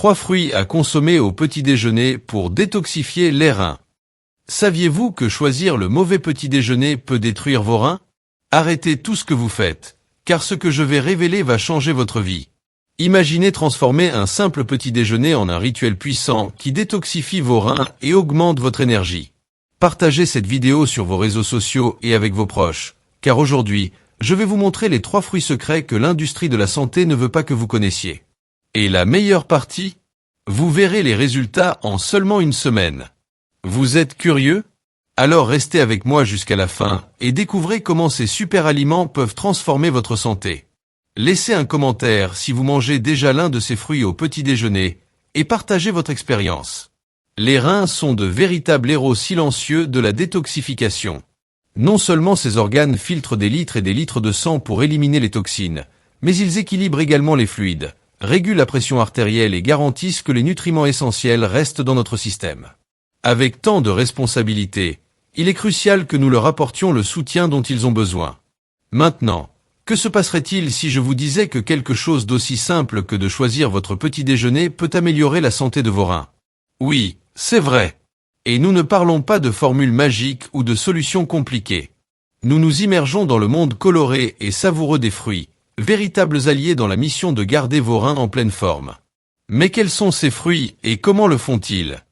3 fruits à consommer au petit déjeuner pour détoxifier les reins. Saviez-vous que choisir le mauvais petit déjeuner peut détruire vos reins? Arrêtez tout ce que vous faites, car ce que je vais révéler va changer votre vie. Imaginez transformer un simple petit déjeuner en un rituel puissant qui détoxifie vos reins et augmente votre énergie. Partagez cette vidéo sur vos réseaux sociaux et avec vos proches, car aujourd'hui, je vais vous montrer les 3 fruits secrets que l'industrie de la santé ne veut pas que vous connaissiez. Et la meilleure partie? Vous verrez les résultats en seulement une semaine. Vous êtes curieux? Alors restez avec moi jusqu'à la fin et découvrez comment ces super aliments peuvent transformer votre santé. Laissez un commentaire si vous mangez déjà l'un de ces fruits au petit déjeuner et partagez votre expérience. Les reins sont de véritables héros silencieux de la détoxification. Non seulement ces organes filtrent des litres et des litres de sang pour éliminer les toxines, mais ils équilibrent également les fluides, régulent la pression artérielle et garantissent que les nutriments essentiels restent dans notre système. Avec tant de responsabilités, il est crucial que nous leur apportions le soutien dont ils ont besoin. Maintenant, que se passerait-il si je vous disais que quelque chose d'aussi simple que de choisir votre petit déjeuner peut améliorer la santé de vos reins? Oui, c'est vrai. Et nous ne parlons pas de formules magiques ou de solutions compliquées. Nous nous immergeons dans le monde coloré et savoureux des fruits, véritables alliés dans la mission de garder vos reins en pleine forme. Mais quels sont ces fruits et comment le font-ils?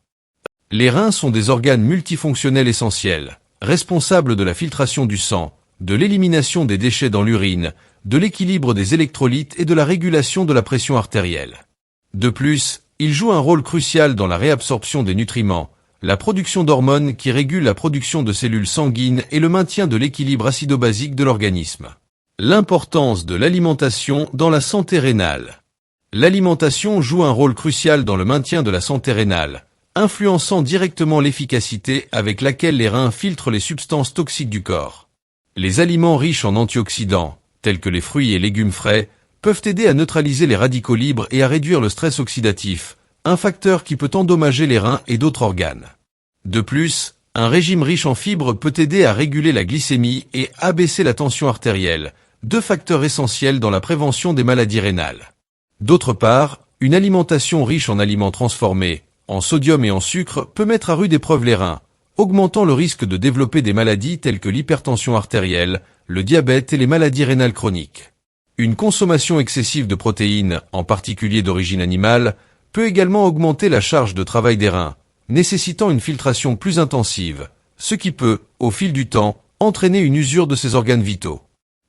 Les reins sont des organes multifonctionnels essentiels, responsables de la filtration du sang, de l'élimination des déchets dans l'urine, de l'équilibre des électrolytes et de la régulation de la pression artérielle. De plus, ils jouent un rôle crucial dans la réabsorption des nutriments, la production d'hormones qui régulent la production de cellules sanguines et le maintien de l'équilibre acido-basique de l'organisme. L'importance de l'alimentation dans la santé rénale. L'alimentation joue un rôle crucial dans le maintien de la santé rénale, influençant directement l'efficacité avec laquelle les reins filtrent les substances toxiques du corps. Les aliments riches en antioxydants, tels que les fruits et légumes frais, peuvent aider à neutraliser les radicaux libres et à réduire le stress oxydatif, un facteur qui peut endommager les reins et d'autres organes. De plus, un régime riche en fibres peut aider à réguler la glycémie et abaisser la tension artérielle, 2 facteurs essentiels dans la prévention des maladies rénales. D'autre part, une alimentation riche en aliments transformés, en sodium et en sucre peut mettre à rude épreuve les reins, augmentant le risque de développer des maladies telles que l'hypertension artérielle, le diabète et les maladies rénales chroniques. Une consommation excessive de protéines, en particulier d'origine animale, peut également augmenter la charge de travail des reins, nécessitant une filtration plus intensive, ce qui peut, au fil du temps, entraîner une usure de ces organes vitaux.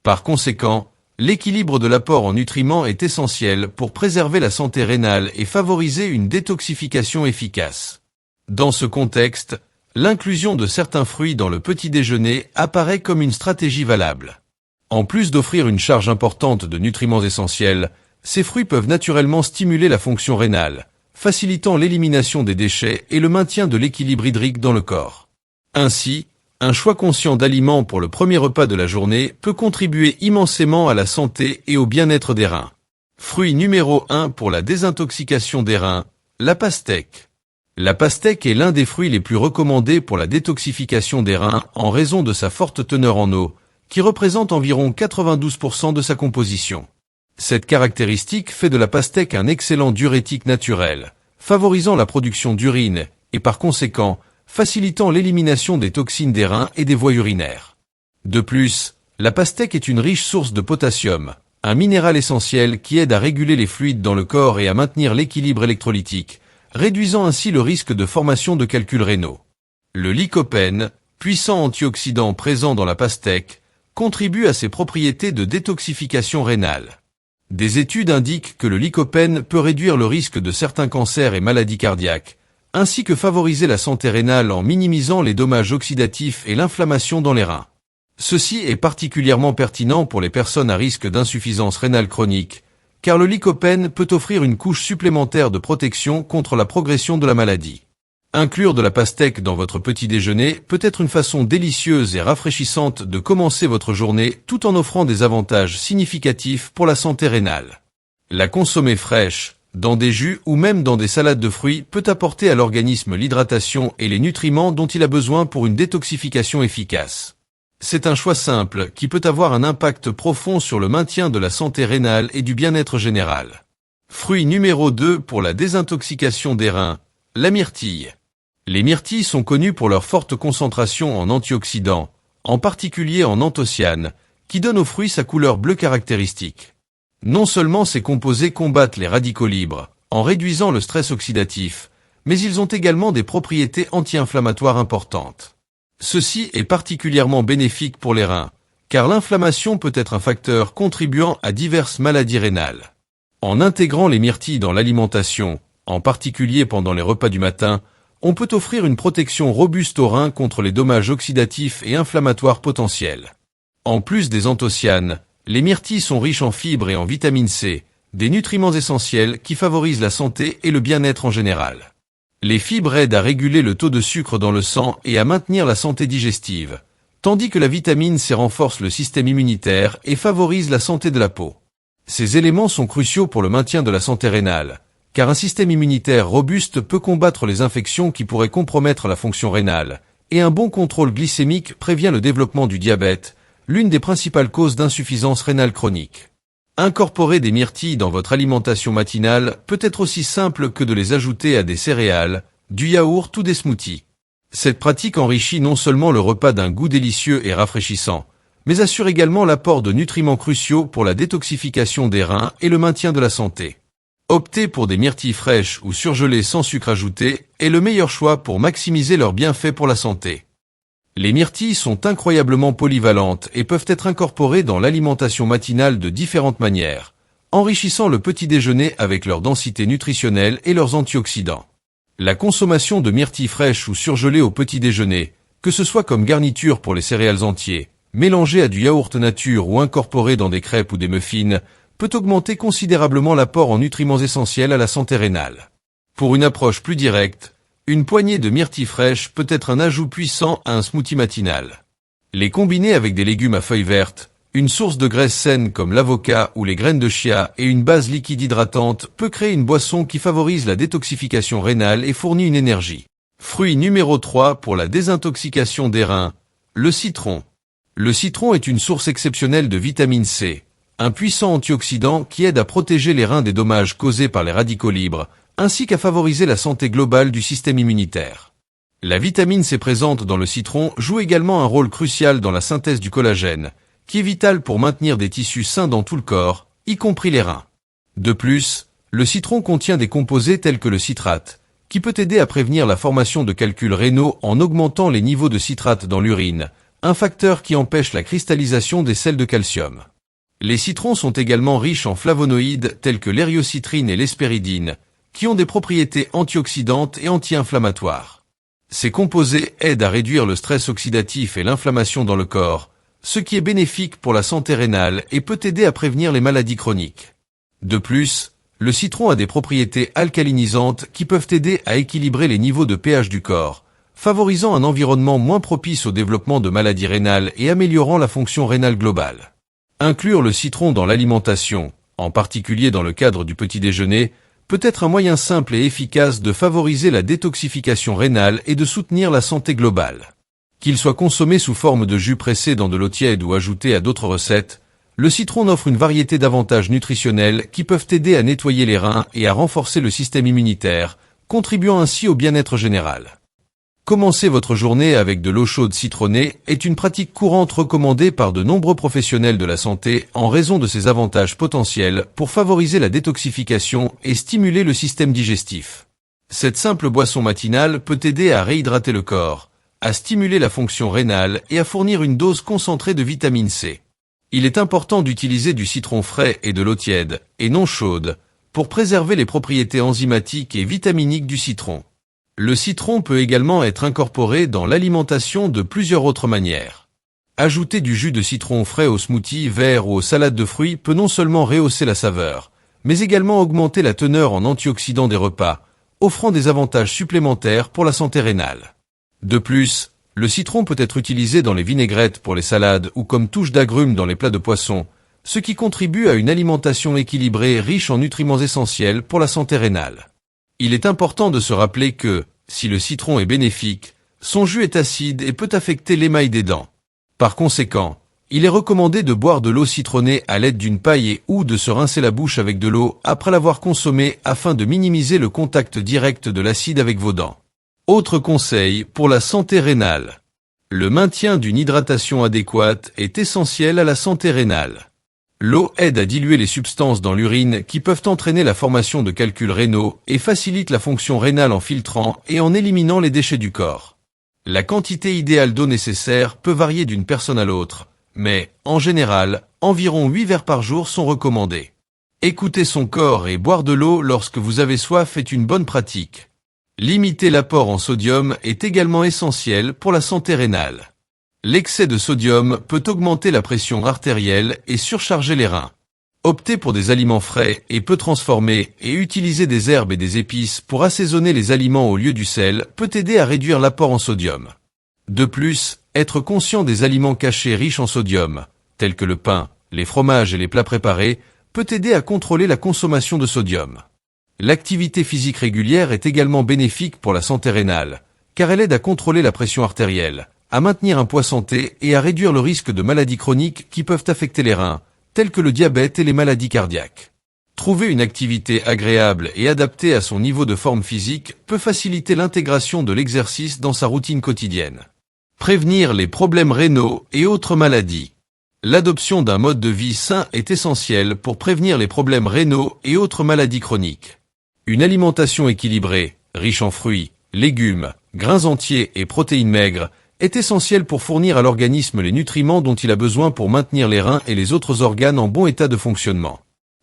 Par conséquent, l'équilibre de l'apport en nutriments est essentiel pour préserver la santé rénale et favoriser une détoxification efficace. Dans ce contexte, l'inclusion de certains fruits dans le petit déjeuner apparaît comme une stratégie valable. En plus d'offrir une charge importante de nutriments essentiels, ces fruits peuvent naturellement stimuler la fonction rénale, facilitant l'élimination des déchets et le maintien de l'équilibre hydrique dans le corps. Ainsi, un choix conscient d'aliments pour le premier repas de la journée peut contribuer immensément à la santé et au bien-être des reins. Fruit numéro 1 pour la désintoxication des reins, la pastèque. La pastèque est l'un des fruits les plus recommandés pour la détoxification des reins en raison de sa forte teneur en eau, qui représente environ 92% de sa composition. Cette caractéristique fait de la pastèque un excellent diurétique naturel, favorisant la production d'urine et par conséquent, facilitant l'élimination des toxines des reins et des voies urinaires. De plus, la pastèque est une riche source de potassium, un minéral essentiel qui aide à réguler les fluides dans le corps et à maintenir l'équilibre électrolytique, réduisant ainsi le risque de formation de calculs rénaux. Le lycopène, puissant antioxydant présent dans la pastèque, contribue à ses propriétés de détoxification rénale. Des études indiquent que le lycopène peut réduire le risque de certains cancers et maladies cardiaques, ainsi que favoriser la santé rénale en minimisant les dommages oxydatifs et l'inflammation dans les reins. Ceci est particulièrement pertinent pour les personnes à risque d'insuffisance rénale chronique, car le lycopène peut offrir une couche supplémentaire de protection contre la progression de la maladie. Inclure de la pastèque dans votre petit déjeuner peut être une façon délicieuse et rafraîchissante de commencer votre journée tout en offrant des avantages significatifs pour la santé rénale. La consommer fraîche, dans des jus ou même dans des salades de fruits peut apporter à l'organisme l'hydratation et les nutriments dont il a besoin pour une détoxification efficace. C'est un choix simple qui peut avoir un impact profond sur le maintien de la santé rénale et du bien-être général. Fruit numéro 2 pour la désintoxication des reins, la myrtille. Les myrtilles sont connues pour leur forte concentration en antioxydants, en particulier en anthocyanes, qui donnent au fruit sa couleur bleue caractéristique. Non seulement ces composés combattent les radicaux libres, en réduisant le stress oxydatif, mais ils ont également des propriétés anti-inflammatoires importantes. Ceci est particulièrement bénéfique pour les reins, car l'inflammation peut être un facteur contribuant à diverses maladies rénales. En intégrant les myrtilles dans l'alimentation, en particulier pendant les repas du matin, on peut offrir une protection robuste aux reins contre les dommages oxydatifs et inflammatoires potentiels. En plus des anthocyanes, les myrtilles sont riches en fibres et en vitamine C, des nutriments essentiels qui favorisent la santé et le bien-être en général. Les fibres aident à réguler le taux de sucre dans le sang et à maintenir la santé digestive, tandis que la vitamine C renforce le système immunitaire et favorise la santé de la peau. Ces éléments sont cruciaux pour le maintien de la santé rénale, car un système immunitaire robuste peut combattre les infections qui pourraient compromettre la fonction rénale, et un bon contrôle glycémique prévient le développement du diabète, l'une des principales causes d'insuffisance rénale chronique. Incorporer des myrtilles dans votre alimentation matinale peut être aussi simple que de les ajouter à des céréales, du yaourt ou des smoothies. Cette pratique enrichit non seulement le repas d'un goût délicieux et rafraîchissant, mais assure également l'apport de nutriments cruciaux pour la détoxification des reins et le maintien de la santé. Opter pour des myrtilles fraîches ou surgelées sans sucre ajouté est le meilleur choix pour maximiser leurs bienfaits pour la santé. Les myrtilles sont incroyablement polyvalentes et peuvent être incorporées dans l'alimentation matinale de différentes manières, enrichissant le petit déjeuner avec leur densité nutritionnelle et leurs antioxydants. La consommation de myrtilles fraîches ou surgelées au petit déjeuner, que ce soit comme garniture pour les céréales entiers, mélangées à du yaourt nature ou incorporées dans des crêpes ou des muffins, peut augmenter considérablement l'apport en nutriments essentiels à la santé rénale. Pour une approche plus directe, une poignée de myrtilles fraîches peut être un ajout puissant à un smoothie matinal. Les combiner avec des légumes à feuilles vertes, une source de graisse saine comme l'avocat ou les graines de chia et une base liquide hydratante peut créer une boisson qui favorise la détoxification rénale et fournit une énergie. Fruit numéro 3 pour la désintoxication des reins, le citron. Le citron est une source exceptionnelle de vitamine C, un puissant antioxydant qui aide à protéger les reins des dommages causés par les radicaux libres, ainsi qu'à favoriser la santé globale du système immunitaire. La vitamine C présente dans le citron joue également un rôle crucial dans la synthèse du collagène, qui est vital pour maintenir des tissus sains dans tout le corps, y compris les reins. De plus, le citron contient des composés tels que le citrate, qui peut aider à prévenir la formation de calculs rénaux en augmentant les niveaux de citrate dans l'urine, un facteur qui empêche la cristallisation des sels de calcium. Les citrons sont également riches en flavonoïdes tels que l'hériocitrine et l'hespéridine, qui ont des propriétés antioxydantes et anti-inflammatoires. Ces composés aident à réduire le stress oxydatif et l'inflammation dans le corps, ce qui est bénéfique pour la santé rénale et peut aider à prévenir les maladies chroniques. De plus, le citron a des propriétés alcalinisantes qui peuvent aider à équilibrer les niveaux de pH du corps, favorisant un environnement moins propice au développement de maladies rénales et améliorant la fonction rénale globale. Inclure le citron dans l'alimentation, en particulier dans le cadre du petit déjeuner, peut être un moyen simple et efficace de favoriser la détoxification rénale et de soutenir la santé globale. Qu'il soit consommé sous forme de jus pressé dans de l'eau tiède ou ajouté à d'autres recettes, le citron offre une variété d'avantages nutritionnels qui peuvent aider à nettoyer les reins et à renforcer le système immunitaire, contribuant ainsi au bien-être général. Commencer votre journée avec de l'eau chaude citronnée est une pratique courante recommandée par de nombreux professionnels de la santé en raison de ses avantages potentiels pour favoriser la détoxification et stimuler le système digestif. Cette simple boisson matinale peut aider à réhydrater le corps, à stimuler la fonction rénale et à fournir une dose concentrée de vitamine C. Il est important d'utiliser du citron frais et de l'eau tiède, et non chaude, pour préserver les propriétés enzymatiques et vitaminiques du citron. Le citron peut également être incorporé dans l'alimentation de plusieurs autres manières. Ajouter du jus de citron frais aux smoothies, verts ou aux salades de fruits peut non seulement rehausser la saveur, mais également augmenter la teneur en antioxydants des repas, offrant des avantages supplémentaires pour la santé rénale. De plus, le citron peut être utilisé dans les vinaigrettes pour les salades ou comme touche d'agrumes dans les plats de poisson, ce qui contribue à une alimentation équilibrée riche en nutriments essentiels pour la santé rénale. Il est important de se rappeler que, si le citron est bénéfique, son jus est acide et peut affecter l'émail des dents. Par conséquent, Il est recommandé de boire de l'eau citronnée à l'aide d'une paille ou de se rincer la bouche avec de l'eau après l'avoir consommée afin de minimiser le contact direct de l'acide avec vos dents. Autre conseil pour la santé rénale. Le maintien d'une hydratation adéquate est essentiel à la santé rénale. L'eau aide à diluer les substances dans l'urine qui peuvent entraîner la formation de calculs rénaux et facilite la fonction rénale en filtrant et en éliminant les déchets du corps. La quantité idéale d'eau nécessaire peut varier d'une personne à l'autre, mais, en général, environ 8 verres par jour sont recommandés. Écouter son corps et boire de l'eau lorsque vous avez soif est une bonne pratique. Limiter l'apport en sodium est également essentiel pour la santé rénale. L'excès de sodium peut augmenter la pression artérielle et surcharger les reins. Optez pour des aliments frais et peu transformés et utiliser des herbes et des épices pour assaisonner les aliments au lieu du sel peut aider à réduire l'apport en sodium. De plus, être conscient des aliments cachés riches en sodium, tels que le pain, les fromages et les plats préparés, peut aider à contrôler la consommation de sodium. L'activité physique régulière est également bénéfique pour la santé rénale, car elle aide à contrôler la pression artérielle, à maintenir un poids santé et à réduire le risque de maladies chroniques qui peuvent affecter les reins, telles que le diabète et les maladies cardiaques. Trouver une activité agréable et adaptée à son niveau de forme physique peut faciliter l'intégration de l'exercice dans sa routine quotidienne. Prévenir les problèmes rénaux et autres maladies. L'adoption d'un mode de vie sain est essentielle pour prévenir les problèmes rénaux et autres maladies chroniques. Une alimentation équilibrée, riche en fruits, légumes, grains entiers et protéines maigres, est essentielle pour fournir à l'organisme les nutriments dont il a besoin pour maintenir les reins et les autres organes en bon état de fonctionnement.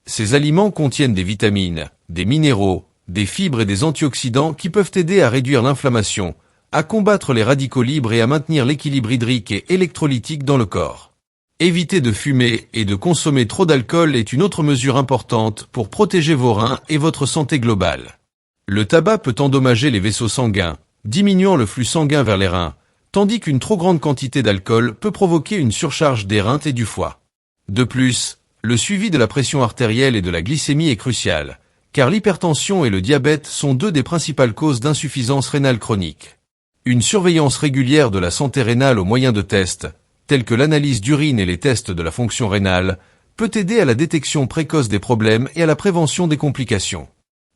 Ces aliments contiennent des vitamines, des minéraux, des fibres et des antioxydants qui peuvent aider à réduire l'inflammation, à combattre les radicaux libres et à maintenir l'équilibre hydrique et électrolytique dans le corps. Éviter de fumer et de consommer trop d'alcool est une autre mesure importante pour protéger vos reins et votre santé globale. Le tabac peut endommager les vaisseaux sanguins, diminuant le flux sanguin vers les reins, tandis qu'une trop grande quantité d'alcool peut provoquer une surcharge des reins et du foie. De plus, le suivi de la pression artérielle et de la glycémie est crucial, car l'hypertension et le diabète sont deux des principales causes d'insuffisance rénale chronique. Une surveillance régulière de la santé rénale au moyen de tests, tels que l'analyse d'urine et les tests de la fonction rénale, peut aider à la détection précoce des problèmes et à la prévention des complications.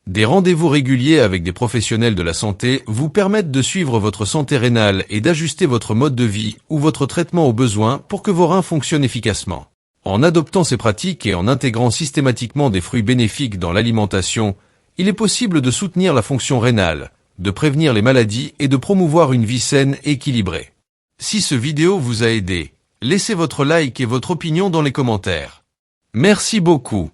Des rendez-vous réguliers avec des professionnels de la santé vous permettent de suivre votre santé rénale et d'ajuster votre mode de vie ou votre traitement aux besoins pour que vos reins fonctionnent efficacement. En adoptant ces pratiques et en intégrant systématiquement des fruits bénéfiques dans l'alimentation, il est possible de soutenir la fonction rénale, de prévenir les maladies et de promouvoir une vie saine et équilibrée. Si ce vidéo vous a aidé, laissez votre like et votre opinion dans les commentaires. Merci beaucoup.